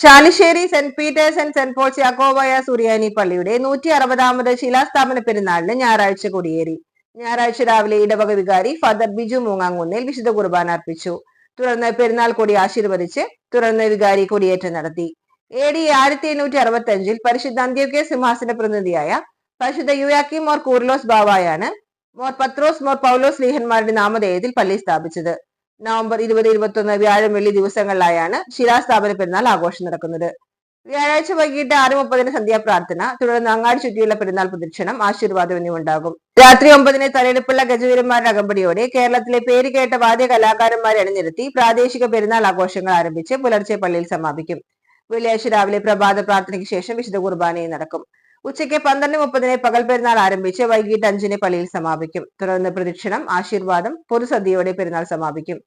Chalissery saint Peter's and saint Paul's Yakobaya Suriyani പള്ളിയുടെ 160ാമത് ശിലാസ്ഥാപന പെരുന്നാളിന് ഞായറാഴ്ച കൊടിയേറി. ഞായറാഴ്ച രാവിലെ ഇടവക വികാരി ഫാദർ ബിജു മൂങ്ങാങ്കുന്നേൽ വിശുദ്ധ കുർബാന അർപ്പിച്ചു. തുടർന്ന് പെരുന്നാൾ കൊടി ആശീർവദിച്ച് വികാരി കൊടിയേറ്റം നടത്തി. AD 1865 പരിശുദ്ധ അന്ത്യോക്യ സിംഹാസന പ്രതിനിധിയായ പരിശുദ്ധ യുയാക്കിം മോർ കൂർലോസ് ബാവായാണ് മോർ പത്രോസ് മോർ പൗലോസ് ലീഹന്മാരുടെ നാമധേയത്തിൽ പള്ളി സ്ഥാപിച്ചത്. നവംബർ 20, 21 വ്യാഴം വെള്ളി ദിവസങ്ങളിലായാണ് ശിലാസ്ഥാപന പെരുന്നാൾ ആഘോഷം നടക്കുന്നത്. വ്യാഴാഴ്ച വൈകിട്ട് 6:30 സന്ധ്യാപ്രാർത്ഥന, തുടർന്ന് അങ്ങാടി ചുറ്റിയുള്ള പെരുന്നാൾ പ്രദക്ഷിണം, ആശീർവാദം എന്നിവ ഉണ്ടാകും. രാത്രി 9 തലയെടുപ്പുള്ള ഗജവീരന്മാരുടെ അകമ്പടിയോടെ കേരളത്തിലെ പേരുകേട്ട വാദ്യ കലാകാരന്മാരെ അണിനിരത്തി പ്രാദേശിക പെരുന്നാൾ ആഘോഷങ്ങൾ ആരംഭിച്ച് പുലർച്ചെ പള്ളിയിൽ സമാപിക്കും. വെള്ളിയാഴ്ച രാവിലെ പ്രഭാത പ്രാർത്ഥനയ്ക്ക് ശേഷം വിശുദ്ധ കുർബാനയും നടക്കും. ഉച്ചയ്ക്ക് 12:30 പകൽ പെരുന്നാൾ ആരംഭിച്ച് വൈകിട്ട് 5 പള്ളിയിൽ സമാപിക്കും. തുടർന്ന് പ്രദക്ഷിണം, ആശീർവാദം, പൊതുസദ്യയോടെ പെരുന്നാൾ സമാപിക്കും.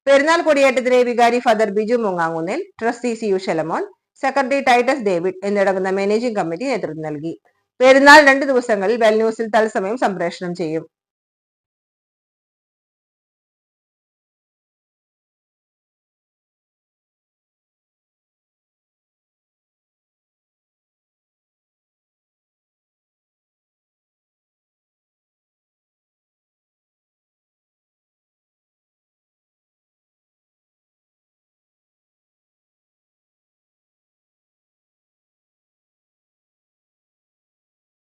പെരുന്നാൾ കൊടിയേറ്റത്തിന് വികാരി father Biju Moongamkunnel, trustee CU Shalamon, secretary Titus David എന്നിവരടങ്ങുന്ന മാനേജിംഗ് കമ്മിറ്റി നേതൃത്വം നൽകി. പെരുന്നാൾ 2 ദിവസങ്ങളിൽ വെൽ ന്യൂസിൽ തത്സമയം സംപ്രേഷണം ചെയ്യും.